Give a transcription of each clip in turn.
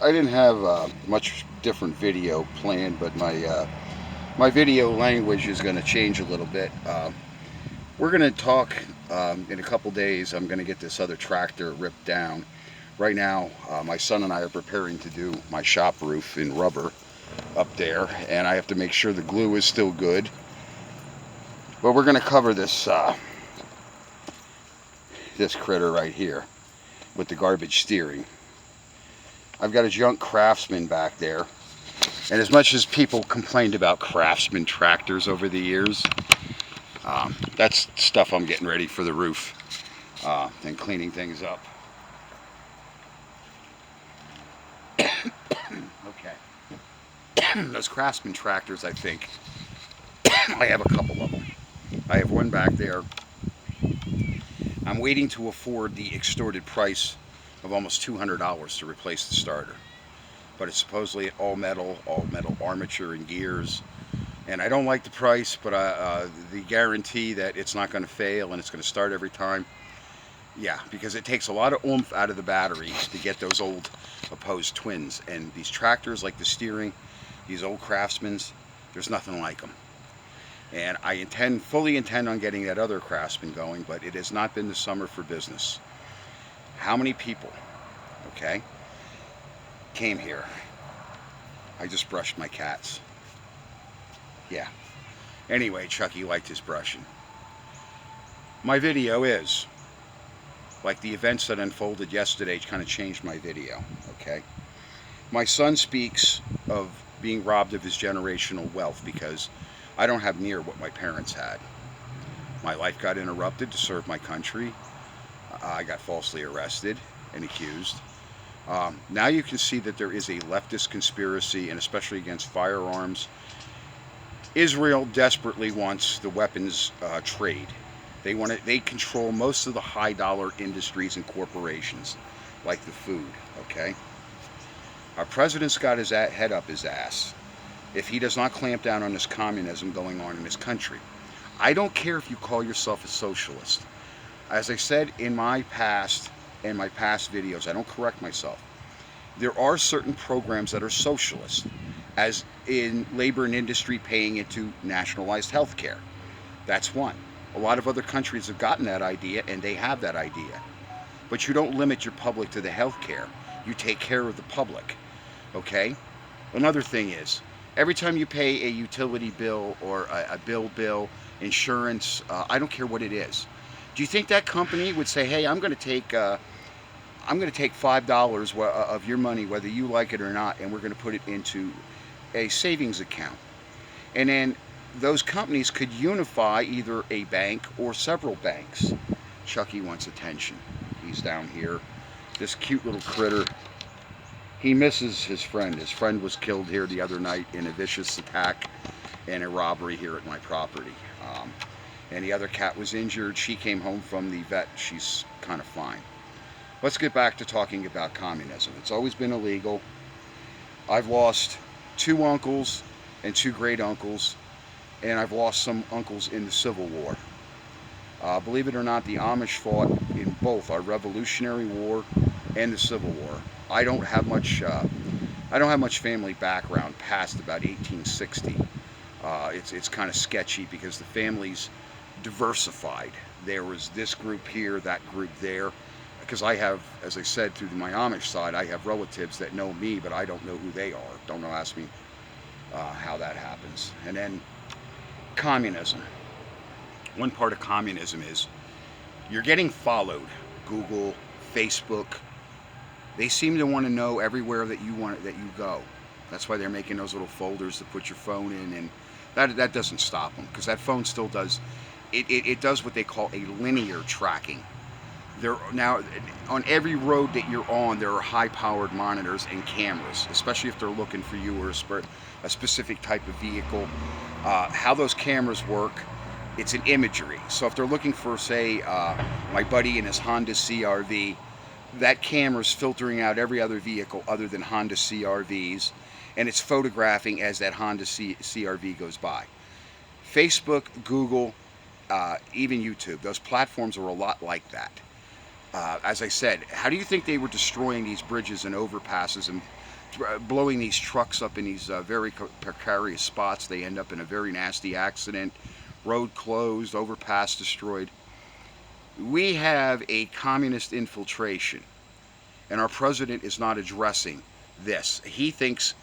I didn't have much different video planned, but my video language is going to change a little bit. We're going to talk in a couple days. I'm going to get this other tractor ripped down. Right now, my son and I are preparing to do my shop roof in rubber up there, and I have to make sure the glue is still good. But we're going to cover this critter right here with the garbage steering. I've got a junk Craftsman back there, and as much as people complained about Craftsman tractors over the years, that's stuff I'm getting ready for the roof and cleaning things up. Okay. Those Craftsman tractors, I think, I have a couple of them. I have one back there. I'm waiting to afford the extorted price of almost $200 to replace the starter. But it's supposedly all metal armature and gears. And I don't like the price, but the guarantee that it's not going to fail and it's going to start every time. Yeah, because it takes a lot of oomph out of the batteries to get those old opposed twins. And these tractors, like the steering, these old Craftsmans, there's nothing like them. And I fully intend on getting that other Craftsman going, but it has not been the summer for business. How many people, okay, came here? I just brushed my cats. Yeah. Anyway, Chucky liked his brushing. My video is, like the events that unfolded yesterday kind of changed my video, okay? My son speaks of being robbed of his generational wealth because I don't have near what my parents had. My life got interrupted to serve my country. I got falsely arrested and accused. Now you can see that there is a leftist conspiracy, and especially against firearms. Israel desperately wants the weapons trade. They control most of the high dollar industries and corporations, like the food, okay? Our president's got his head up his ass if he does not clamp down on this communism going on in this country. I don't care if you call yourself a socialist. As I said in my past videos, I don't correct myself. There are certain programs that are socialist, as in labor and industry paying into nationalized health care. That's one. A lot of other countries have gotten that idea, and they have that idea. But you don't limit your public to the health care. You take care of the public, okay? Another thing is, every time you pay a utility bill or a bill, insurance, I don't care what it is. Do you think that company would say, "Hey, I'm going to take $5 of your money, whether you like it or not, and we're going to put it into a savings account"? And then those companies could unify either a bank or several banks. Chucky wants attention. He's down here. This cute little critter. He misses his friend. His friend was killed here the other night in a vicious attack and a robbery here at my property. And the other cat was injured. She came home from the vet. She's kind of fine. Let's get back to talking about communism. It's always been illegal. I've lost 2 uncles and 2 great uncles, and I've lost some uncles in the Civil War. Believe it or not, the Amish fought in both our Revolutionary War and the Civil War. I don't have much family background past about 1860. It's kind of sketchy because the families diversified. There was this group here, that group there. Because I have, as I said, through my Amish side, I have relatives that know me, but I don't know who they are. Don't ask me how that happens. And then communism. One part of communism is you're getting followed. Google, Facebook. They seem to want to know everywhere that you go. That's why they're making those little folders to put your phone in, and that doesn't stop them, because that phone still does. It does what they call a linear tracking. Now, on every road that you're on, there are high-powered monitors and cameras, especially if they're looking for you or a specific type of vehicle. How those cameras work, it's an imagery. So if they're looking for, say, my buddy in his Honda CR-V, that camera's filtering out every other vehicle other than Honda CR-Vs, and it's photographing as that Honda CR-V goes by. Facebook, Google, even YouTube, those platforms are a lot like that. As I said, how do you think they were destroying these bridges and overpasses and blowing these trucks up in these very precarious spots? They end up in a very nasty accident, road closed, overpass destroyed. We have a communist infiltration, and our president is not addressing this. He thinks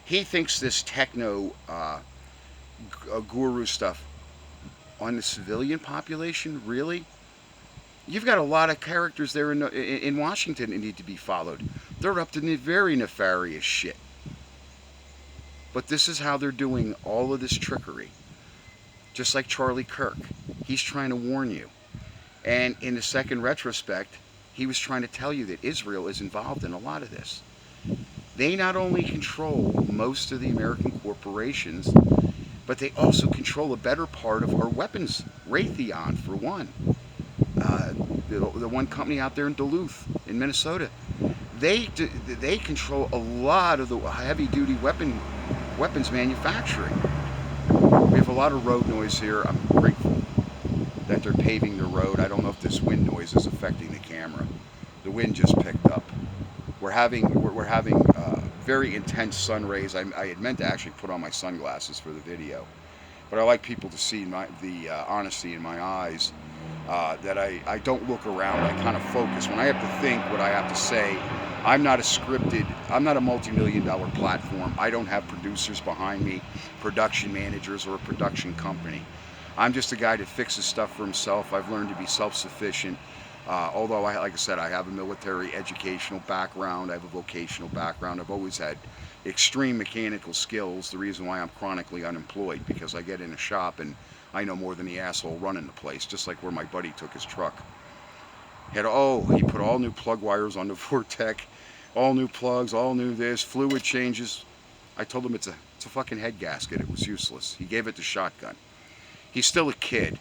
this techno guru stuff on the civilian population. Really, you've got a lot of characters there in Washington that need to be followed. They're up to very nefarious shit. But this is how they're doing all of this trickery. Just like Charlie Kirk, he's trying to warn you. And in the second retrospect, he was trying to tell you that Israel is involved in a lot of this. They not only control most of the American corporations, but they also control a better part of our weapons. Raytheon, for one. The one company out there in Duluth, in Minnesota. They control a lot of the heavy-duty weapons manufacturing. We have a lot of road noise here. I'm grateful that they're paving the road. I don't know if this wind noise is affecting the camera. The wind just picked up. We're having very intense sun rays. I had meant to actually put on my sunglasses for the video, but I like people to see the honesty in my eyes. That I don't look around. I kind of focus. When I have to think what I have to say, I'm not a multi-million-dollar platform. I don't have producers behind me, production managers, or a production company. I'm just a guy that fixes stuff for himself. I've learned to be self-sufficient. Although, like I said, I have a military educational background. I have a vocational background. I've always had extreme mechanical skills. The reason why I'm chronically unemployed, because I get in a shop and I know more than the asshole running the place, just like where my buddy took his truck. He put all new plug wires on the Vortec, all new plugs, all new this, fluid changes. I told him it's a fucking head gasket. It was useless. He gave it the shotgun. He's still a kid,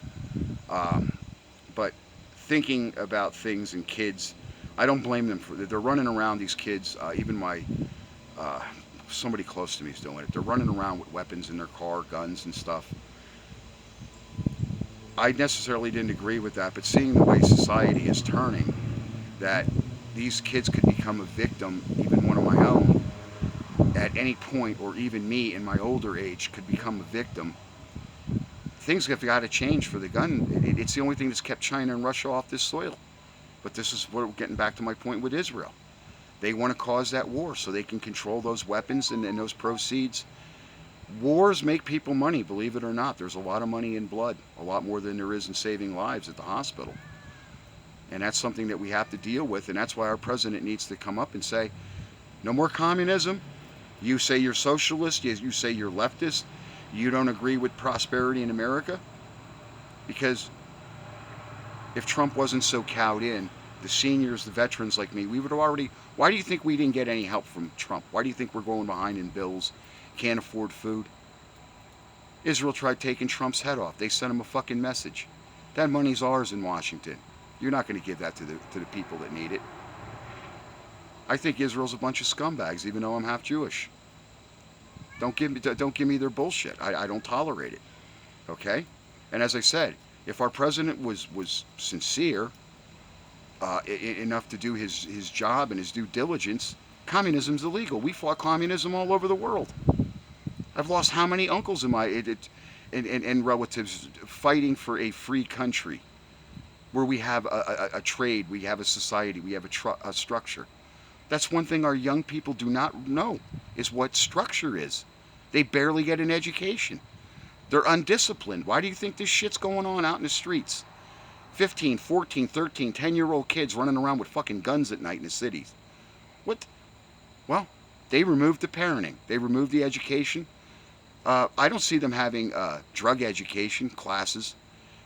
but thinking about things and kids, I don't blame them for it. They're running around, these kids, even somebody close to me is doing it. They're running around with weapons in their car, guns and stuff. I necessarily didn't agree with that, but seeing the way society is turning, that these kids could become a victim, even one of my own, at any point, or even me in my older age could become a victim. Things have got to change for the gun. It's the only thing that's kept China and Russia off this soil. But this is what we're getting back to my point with Israel. They want to cause that war so they can control those weapons and those proceeds. Wars make people money, believe it or not. There's a lot of money in blood, a lot more than there is in saving lives at the hospital. And that's something that we have to deal with, and that's why our president needs to come up and say, no more communism. You say you're socialist, you say you're leftist, you don't agree with prosperity in America? Because if Trump wasn't so cowed in, the seniors, the veterans like me, we would have already... Why do you think we didn't get any help from Trump? Why do you think we're going behind in bills? Can't afford food? Israel tried taking Trump's head off. They sent him a fucking message. That money's ours in Washington. You're not going to give that to the people that need it. I think Israel's a bunch of scumbags, even though I'm half Jewish. Don't give me their bullshit. I don't tolerate it. Okay? And as I said, if our president was sincere enough to do his job and his due diligence, communism's illegal. We fought communism all over the world. I've lost how many uncles in and relatives fighting for a free country where we have a trade, we have a society, we have a structure. That's one thing our young people do not know, is what structure is. They barely get an education. They're undisciplined. Why do you think this shit's going on out in the streets? 15, 14, 13, 10-year-old kids running around with fucking guns at night in the cities. What? Well, they removed the parenting. They removed the education. I don't see them having drug education classes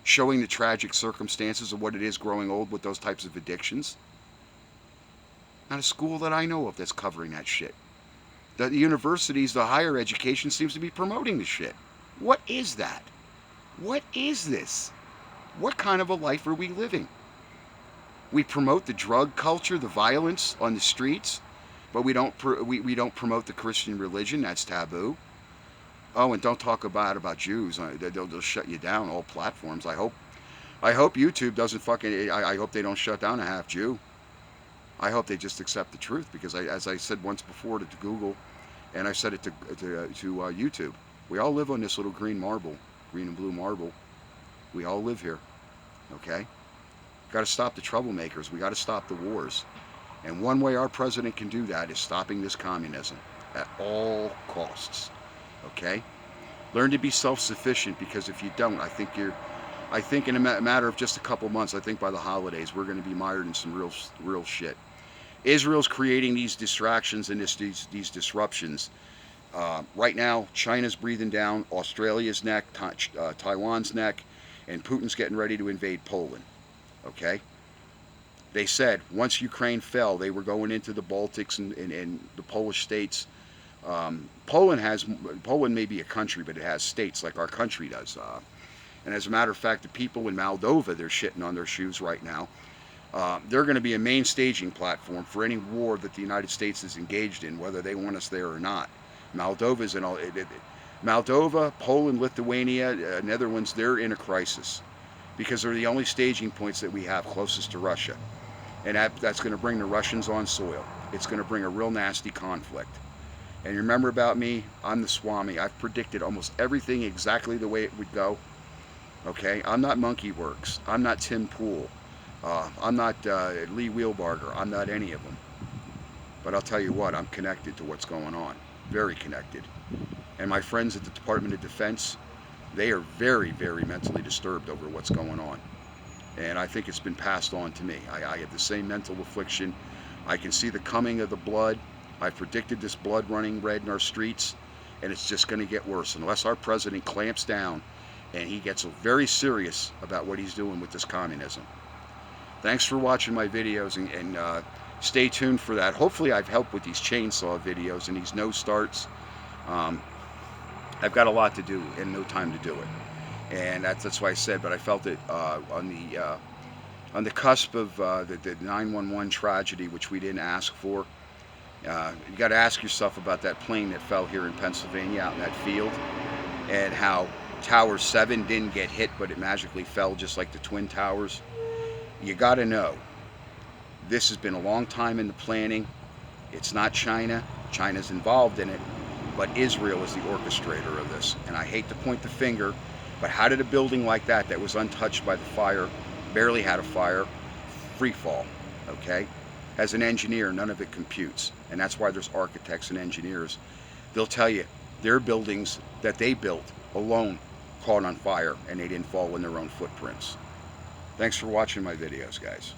showing the tragic circumstances of what it is growing old with those types of addictions. Not a school that I know of that's covering that shit. The universities, the higher education seems to be promoting the shit. What is that? What is this? What kind of a life are we living? We promote the drug culture, the violence on the streets, but we don't promote the Christian religion. That's taboo. Oh, and don't talk about Jews. They'll shut you down, all platforms. I I hope YouTube doesn't fucking. I hope they don't shut down a half Jew. I hope they just accept the truth because as I said once before to Google, and I said it to YouTube. We all live on this little green marble, green and blue marble. We all live here. Okay. Got to stop the troublemakers. We got to stop the wars. And one way our president can do that is stopping this communism at all costs. Okay? Learn to be self-sufficient because if you don't, I think in a matter of just a couple months, I think by the holidays, we're going to be mired in some real shit. Israel's creating these distractions and these disruptions. Right now, China's breathing down Australia's neck, Taiwan's neck, and Putin's getting ready to invade Poland. Okay? They said once Ukraine fell, they were going into the Baltics and the Polish states. Poland may be a country, but it has states like our country does. And as a matter of fact, the people in Moldova, they're shitting on their shoes right now. They're going to be a main staging platform for any war that the United States is engaged in, whether they want us there or not. Moldova's in all. Moldova, Poland, Lithuania, Netherlands, they're in a crisis because they're the only staging points that we have closest to Russia. And that's going to bring the Russians on soil. It's going to bring a real nasty conflict. And remember about me, I'm the Swami. I've predicted almost everything exactly the way it would go. Okay? I'm not Monkey Works. I'm not Tim Pool. I'm not Lee Wheelbarger. I'm not any of them. But I'll tell you what, I'm connected to what's going on. Very connected. And my friends at the Department of Defense, they are very, very mentally disturbed over what's going on. And I think it's been passed on to me. I have the same mental affliction. I can see the coming of the blood. I predicted this blood running red in our streets, and it's just going to get worse unless our president clamps down and he gets very serious about what he's doing with this communism. Thanks for watching my videos, and stay tuned for that. Hopefully I've helped with these chainsaw videos and these no starts. I've got a lot to do and no time to do it. And that's why I said, but I felt it on the cusp of the 9/11 tragedy, which we didn't ask for. You got to ask yourself about that plane that fell here in Pennsylvania out in that field, and how Tower 7 didn't get hit, but it magically fell just like the Twin Towers. You got to know, this has been a long time in the planning. It's not China. China's involved in it, but Israel is the orchestrator of this. And I hate to point the finger, but how did a building like that was untouched by the fire, barely had a fire, free fall, okay? As an engineer, none of it computes. And that's why there's architects and engineers. They'll tell you their buildings that they built alone caught on fire and they didn't fall in their own footprints. Thanks for watching my videos, guys.